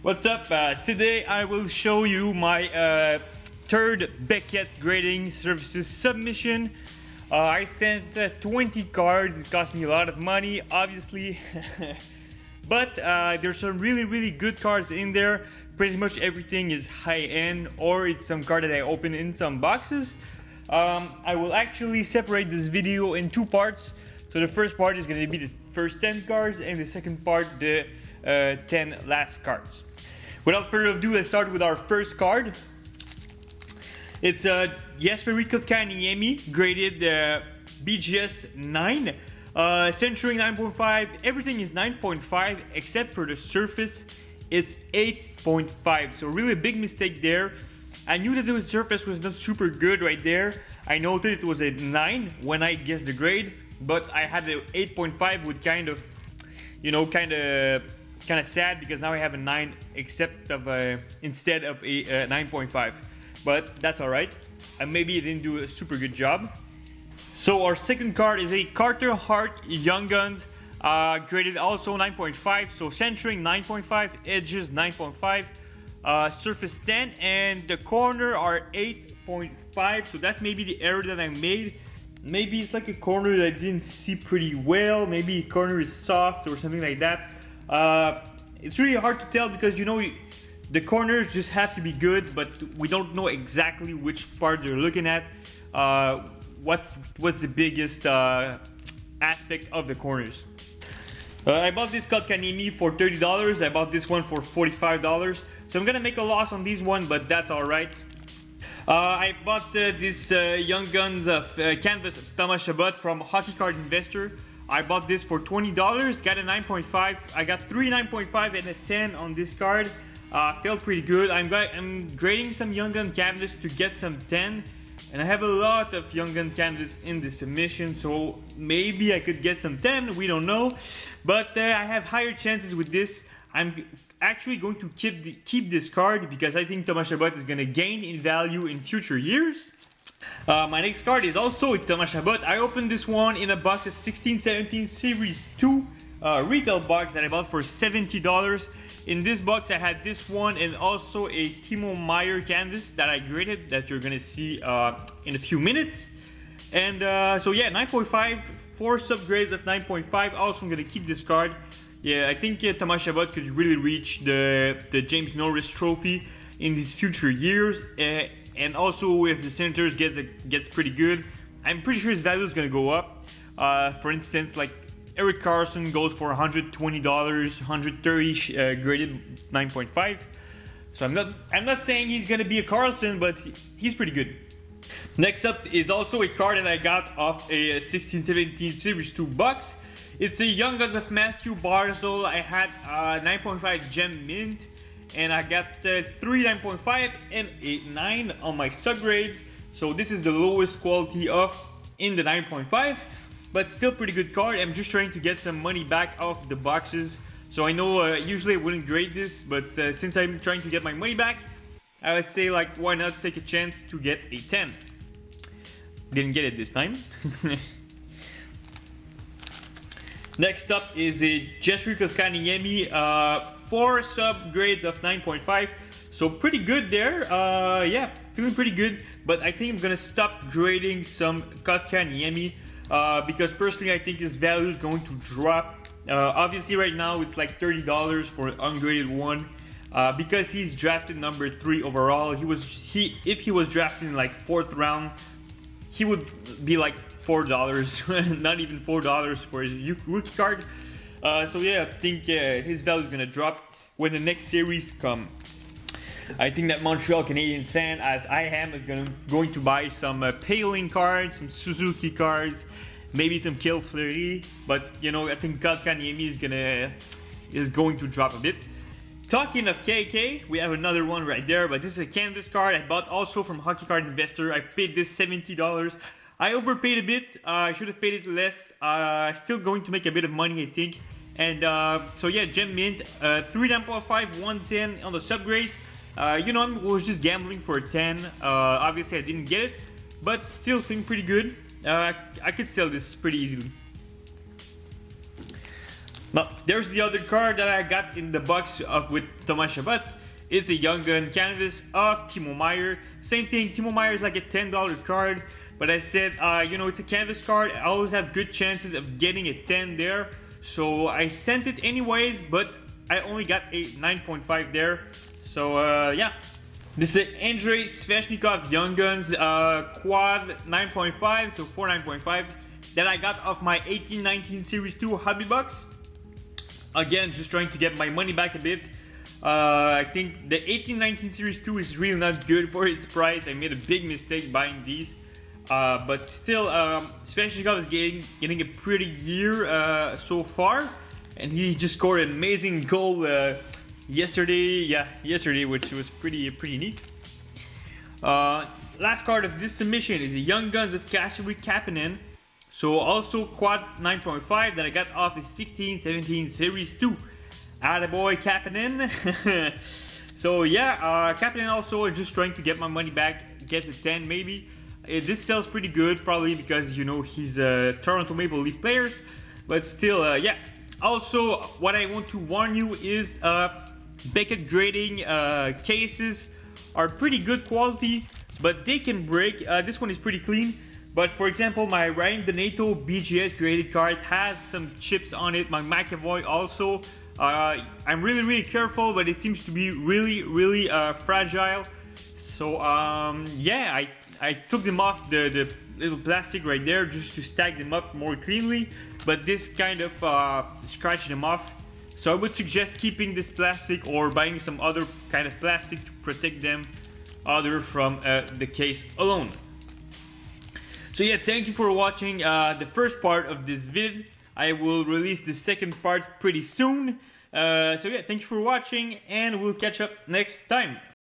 What's up? Today I will show you my third Beckett grading services submission. I sent 20 cards. It cost me a lot of money, obviously. But there's some really good cards in there. Pretty much everything is high-end, or it's some card that I opened in some boxes. I will actually separate this video in two parts. So the first part is going to be the first 10 cards, and the second part the 10 last cards. Without further ado, let's start with our first card. It's Jesperi Kotkaniemi, graded BGS 9, centering 9.5. Everything is 9.5 except for the surface. It's 8.5. So really a big mistake there. I knew that the surface was not super good right there. I noted it was a 9 when I guessed the grade, but I had an 8.5 with kind of, you know, kind of sad because now I have a 9 except of instead of a 9.5, but that's all right. Maybe I didn't do a super good job. So our second card is a Carter Hart Young Guns, graded also 9.5. So centering 9.5, edges 9.5, surface 10, and the corner are 8.5. So that's maybe the error that I made. Maybe it's like a corner that I didn't see pretty well. Maybe a corner is soft or something like that. It's really hard to tell because, you know, the corners just have to be good, but we don't know exactly which part they're looking at. What's the biggest aspect of the corners. I bought this Kotkaniemi for $30. I bought this one for $45. So I'm gonna make a loss on these one, but that's all right. I bought this Young Guns canvas of Thomas Chabot from Hockey Card Investor. I bought this for $20, got a 9.5. I got 3 9.5 and a 10 on this card. Felt pretty good. I'm grading some Young Gun canvas to get some 10, and I have a lot of Young Gun canvas in the submission, so maybe I could get some 10, we don't know. But I have higher chances with this. I'm actually going to keep this card because I think Thomas Chabot is going to gain in value in future years. My next card is also a Thomas Chabot. I opened this one in a box of 16-17 Series 2 retail box that I bought for $70. In this box I had this one and also a Timo Meier canvas that I graded that you're gonna see in a few minutes. And so yeah, 9.5, 4 subgrades of 9.5. Also I'm gonna keep this card. Yeah, I think Thomas Chabot could really reach the James Norris trophy in these future years. And also if the Senators gets pretty good, I'm pretty sure his value is gonna go up. For instance, like Erik Karlsson goes for $120, 130 graded 9.5. So I'm not saying he's gonna be a Karlsson, but he's pretty good. Next up is also a card that I got off a 16-17 Series 2 box. It's a Young Guns of Matthew Barzal. I had 9.5 gem mint, and I got 3 9.5 and a 9 on my subgrades. So this is the lowest quality of in the 9.5, but still pretty good card. I'm just trying to get some money back off the boxes. So I know usually I wouldn't grade this, but since I'm trying to get my money back, I would say, like, why not take a chance to get a 10. Didn't get it this time. Next up is a Jesperi Kotkaniemi, 4 subgrades of 9.5. So pretty good there. Yeah, feeling pretty good. But I think I'm gonna stop grading some Kotkaniemi because personally I think his value is going to drop. Obviously right now it's like $30 for an ungraded one. Because he's drafted number 3 overall. If he was drafted in like 4th round, he would be like $4, not even $4 for his rookie card. So yeah, I think his value is gonna drop when the next series come. I think that Montreal Canadiens fan, as I am, is going to buy some Paling cards, some Suzuki cards, maybe some Kill Fleury. But you know, I think Kotkaniemi is going to drop a bit. Talking of KK, we have another one right there, but this is a canvas card I bought also from Hockey Card Investor. I paid this $70. I overpaid a bit. I should have paid it less. Still going to make a bit of money, I think. And so yeah, gem mint, 3 9.5, 110 on the subgrades. You know, I was just gambling for a 10. Obviously I didn't get it, but still feeling pretty good. I could sell this pretty easily. Now, there's the other card that I got in the box of with Thomas Chabot. It's a Young Gun canvas of Timo Meier. Same thing, Timo Meier is like a $10 card, but I said, you know, it's a canvas card. I always have good chances of getting a 10 there. So I sent it anyways, but I only got a 9.5 there. So yeah. This is Andrei Sveshnikov Young Guns quad 9.5, so 9.5 that I got off my 18-19 Series 2 hobby box. Again, just trying to get my money back a bit. I think the 18-19 Series 2 is really not good for its price. I made a big mistake buying these. But still, Sveshnikov is getting a pretty year so far. And he just scored an amazing goal yesterday, which was pretty neat. Last card of this submission is the Young Guns of Kasperi Kapanen. So also quad 9.5 that I got off the 16-17 Series 2. Attaboy Kapanen. So yeah, Kapanen also just trying to get my money back, get the 10 maybe. This sells pretty good, probably because, you know, he's a Toronto Maple Leaf players. But still, yeah. Also, what I want to warn you is Beckett grading cases are pretty good quality, but they can break. This one is pretty clean. But for example, my Ryan Donato BGS graded cards has some chips on it. My McAvoy also. I'm really careful, but it seems to be really fragile. So yeah, I took them off the little plastic right there just to stack them up more cleanly. But this kind of scratched them off. So I would suggest keeping this plastic or buying some other kind of plastic to protect them other from the case alone. So yeah, thank you for watching the first part of this vid. I will release the second part pretty soon. So yeah, thank you for watching and we'll catch up next time.